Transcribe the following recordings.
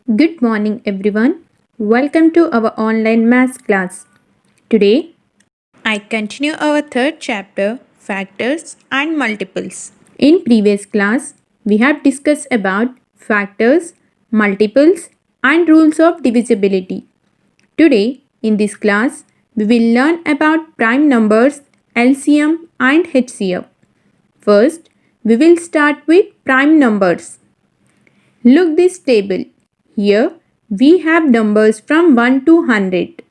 Good morning, everyone. Welcome to our online maths class. Today, I continue our third chapter, Factors and Multiples. In previous class, we have discussed about factors, multiples, and rules of divisibility. Today, in this class, we will learn about prime numbers, LCM, and HCF. First, we will start with prime numbers. Look this table. Here we have numbers from 1 to 100.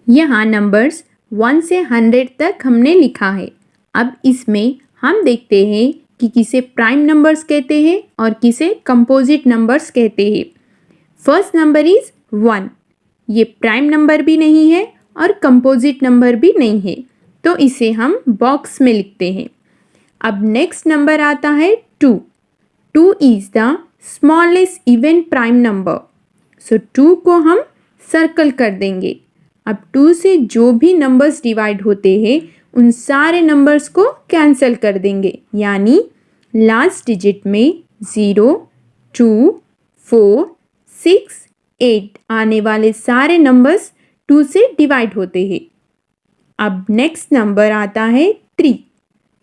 यहाँ numbers 1 से 100 तक हमने लिखा है. अब इसमें हम देखते हैं कि किसे प्राइम नंबर्स कहते हैं और किसे कंपोजिट नंबर्स कहते हैं. First number is 1. ये प्राइम नंबर भी नहीं है और कंपोजिट नंबर भी नहीं है, तो इसे हम बॉक्स में लिखते हैं. अब नेक्स्ट नंबर आता है 2. 2 is the smallest even prime number. So 2 को हम सर्कल कर देंगे. अब 2 से जो भी नंबर्स डिवाइड होते हैं उन सारे नंबर्स को कैंसिल कर देंगे, यानी लास्ट डिजिट में 0, 2, 4, 6, 8 आने वाले सारे नंबर्स 2 से डिवाइड होते हैं. अब नेक्स्ट नंबर आता है 3.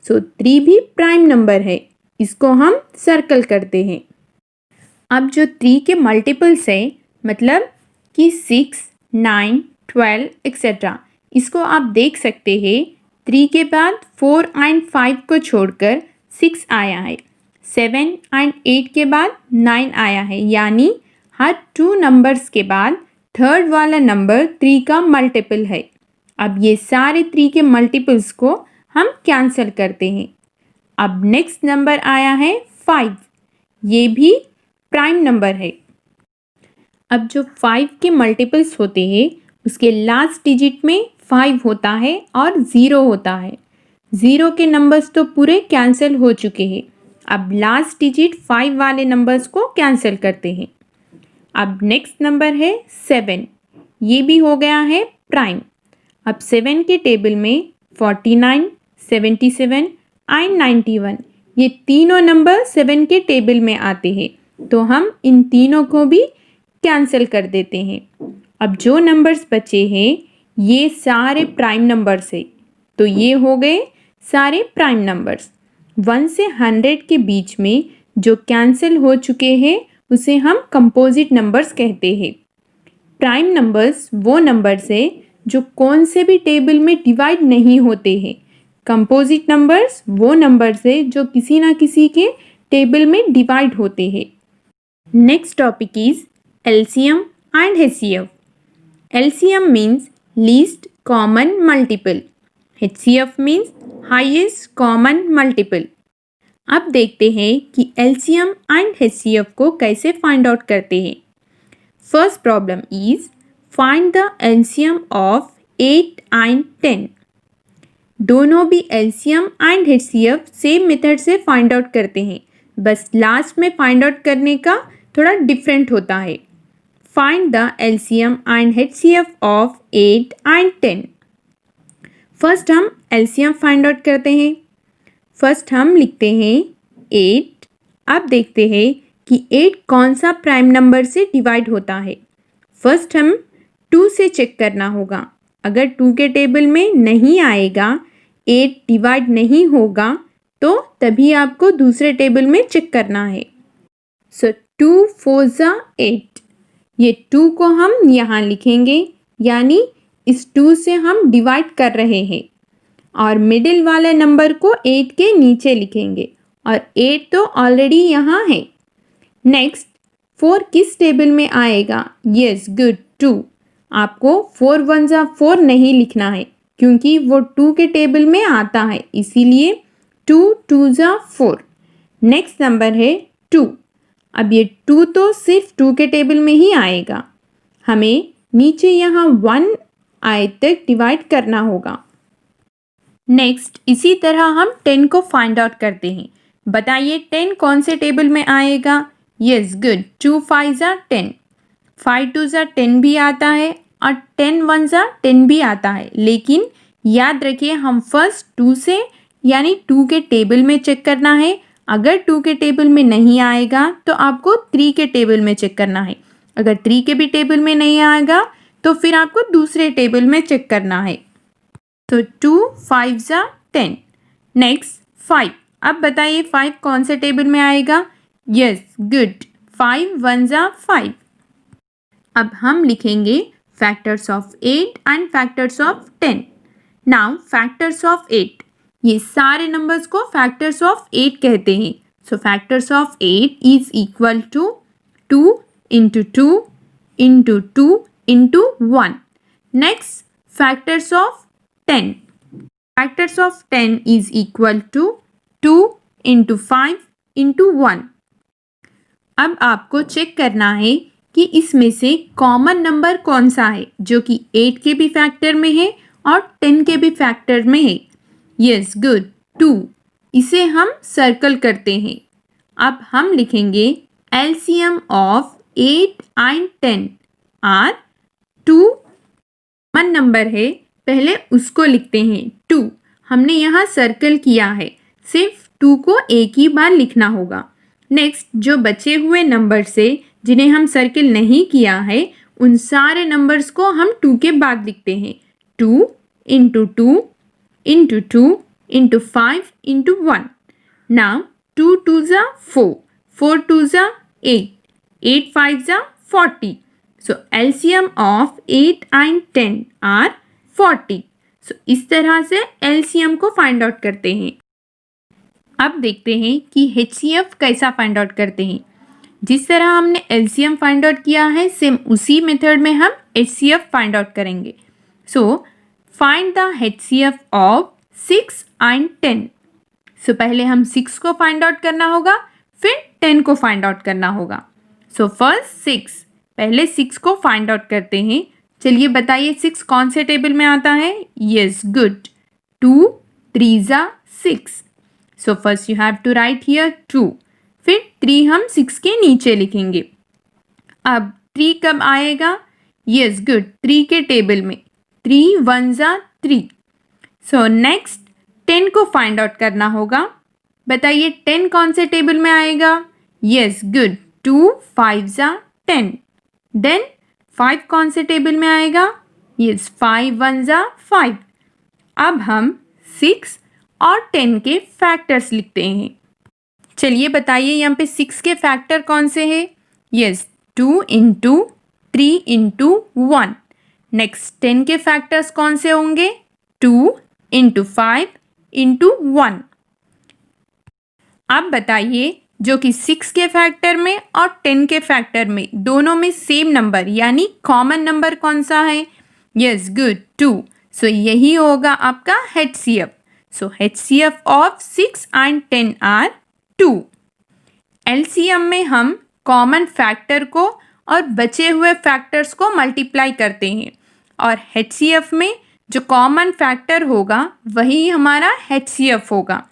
सो 3 भी प्राइम नंबर है, इसको हम सर्कल करते हैं. अब जो 3 के मल्टीपल्स है, मतलब कि 6, 9, 12 एक्सेट्रा, इसको आप देख सकते हैं 3 के बाद 4 एंड 5 को छोड़कर 6 आया है, 7 एंड 8 के बाद 9 आया है, यानी हर 2 नंबर्स के बाद थर्ड वाला नंबर 3 का मल्टीपल है. अब ये सारे 3 के मल्टीपल्स को हम कैंसिल करते हैं. अब नेक्स्ट नंबर आया है 5. ये भी प्राइम नंबर है. अब जो 5 के मल्टीपल्स होते हैं उसके लास्ट डिजिट में 5 होता है और 0 होता है. 0 के नंबर्स तो पूरे कैंसिल हो चुके हैं. अब लास्ट डिजिट 5 वाले नंबर्स को कैंसिल करते हैं. अब नेक्स्ट नंबर है 7. ये भी हो गया है प्राइम. अब 7 के टेबल में 49, 77 एंड 91 ये तीनों नंबर 7 के टेबल में आते हैं, तो हम इन तीनों को भी कैंसिल कर देते हैं. अब जो नंबर्स बचे हैं ये सारे प्राइम नंबर्स है, तो ये हो गए सारे प्राइम नंबर्स. 1 से 100 के बीच में जो कैंसिल हो चुके हैं उसे हम कंपोजिट नंबर्स कहते हैं. प्राइम नंबर्स वो नंबर्स है जो कौन से भी टेबल में डिवाइड नहीं होते हैं. कंपोजिट नंबर्स वो नंबर्स है जो किसी ना किसी के टेबल में डिवाइड होते हैं. Next topic is LCM and HCF. LCM means least common multiple. HCF means highest common multiple. अब देखते हैं कि एलसीएम एंड एचसीएफ को कैसे फाइंड आउट करते हैं. First problem is find the LCM of 8 and 10. दोनों भी LCM and HCF same method से फाइंड आउट करते हैं, बस लास्ट में फाइंड आउट करने का थोड़ा डिफरेंट होता है. Find the LCM and HCF of 8 and 10. First हम एलसीएम फाइंड आउट करते हैं. फर्स्ट हम लिखते हैं 8. अब देखते हैं कि 8 कौन सा प्राइम नंबर से डिवाइड होता है. फर्स्ट हम 2 से चेक करना होगा. अगर 2 के टेबल में नहीं आएगा, 8 डिवाइड नहीं होगा, तो तभी आपको दूसरे टेबल में चेक करना है. सो 2 4 ज़ा 8. ये 2 को हम यहाँ लिखेंगे, यानी इस 2 से हम डिवाइड कर रहे हैं, और मिडिल वाले नंबर को 8 के नीचे लिखेंगे, और 8 तो ऑलरेडी यहाँ है. नेक्स्ट 4 किस टेबल में आएगा? Yes good, 2. आपको 4 1 ज़ा 4 नहीं लिखना है क्योंकि वो 2 के टेबल में आता है, इसीलिए 2 2 ज़ा 4. नेक्स्ट नंबर है 2. अब ये 2 तो सिर्फ 2 के टेबल में ही आएगा, हमें नीचे यहाँ 1 आए तक डिवाइड करना होगा. नेक्स्ट इसी तरह हम 10 को फाइंड आउट करते हैं. बताइए 10 कौन से टेबल में आएगा? यस गुड, 2 5 ज़ा 10. 5 2 ज़ा 10 भी आता है और 10 1 ज़ा 10 भी आता है, लेकिन याद रखिए हम फर्स्ट 2 से यानी 2 के टेबल में चेक करना है अगर 2 के टेबल में नहीं आएगा तो आपको 3 के टेबल में चेक करना है। अगर 3 के भी टेबल में नहीं आएगा तो फिर आपको दूसरे टेबल में चेक करना है। तो 2 5 जा 10। नेक्स्ट 5। अब बताइए 5 कौन से टेबल में आएगा? यस गुड, 5 1 जा 5। अब हम लिखेंगे factors of 8 and factors of 10। Now factors of 8, ये सारे नंबर्स को फैक्टर्स ऑफ 8 कहते हैं। So factors of 8 is equal to 2 into 2 into 2 into 1। Next factors of 10, factors of 10 is equal to 2 into 5 into 1। अब आपको चेक करना है कि इसमें से कॉमन नंबर कौन सा है जो कि 8 के भी फैक्टर में है और 10 के भी फैक्टर में है। Yes good, 2। इसे हम सर्कल करते हैं। अब हम लिखेंगे LCM of 8 and 10 are 2। Common number है, पहले उसको लिखते हैं 2। हमने यहाँ सर्कल किया है, सिर्फ 2 को एक ही बार लिखना होगा। नेक्स्ट जो बचे हुए नंबर से जिन्हें हम सर्किल नहीं किया है उन सारे नंबर्स को हम 2 के बाद लिखते हैं। 2 into 2 into 2 into 5 into 1। Now 2 2 जा 4, 4 2 जा 8, 8 5 जा 40। सो एलसीएम ऑफ 8 एंड 10 आर 40। सो इस तरह से एलसीएम को फाइंड आउट करते हैं। अब देखते हैं कि HCF कैसा फाइंड आउट करते हैं। जिस तरह हमने LCM फाइंड आउट किया है सेम उसी मेथड में हम HCF फाइंड आउट करेंगे। So find the HCF of 6 and 10। सो पहले हम 6 को फाइंड आउट करना होगा, फिर 10 को फाइंड आउट करना होगा। सो फर्स्ट 6, पहले 6 को फाइंड आउट करते हैं। चलिए बताइए 6 कौन से टेबल में आता है? यस गुड, 2 3 जा 6। So first you have to write here 2, फिर 3 हम 6 के नीचे लिखेंगे। अब 3 कब आएगा? यस गुड, 3 के टेबल में। 3 1 जा 3। सो नेक्स्ट 10 को फाइंड आउट करना होगा। बताइए 10 कौन से टेबल में आएगा? यस गुड, 2 5 जा 10। देन 5 कौन से टेबल में आएगा? यस 5 1 जा 5। अब हम 6 और 10 के फैक्टर्स लिखते हैं। चलिए बताइए यहाँ पे 6 के फैक्टर कौन से हैं? Yes 2 into 3 into 1। नेक्स्ट 10 के फैक्टर्स कौन से होंगे? 2 इंटू 5 इंटू 1। अब बताइए जो कि 6 के फैक्टर में और 10 के फैक्टर में दोनों में सेम नंबर यानी कॉमन नंबर कौन सा है? Yes good, 2। सो यही होगा आपका HCF। So HCF of 6 and 10 are 2। LCM में हम कॉमन फैक्टर को और बचे हुए फैक्टर्स को मल्टीप्लाई करते हैं और HCF में जो कॉमन फैक्टर होगा वही हमारा HCF होगा।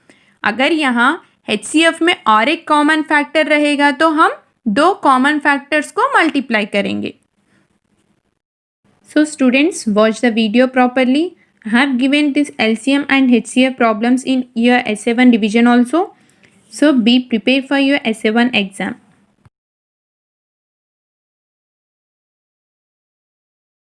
अगर यहाँ HCF में और एक कॉमन फैक्टर रहेगा तो हम 2 कॉमन फैक्टर्स को मल्टीप्लाई करेंगे। So students, watch the video properly. I have given this LCM and HCF problems in your essay 1 division also. So be prepared for your essay 1 exam.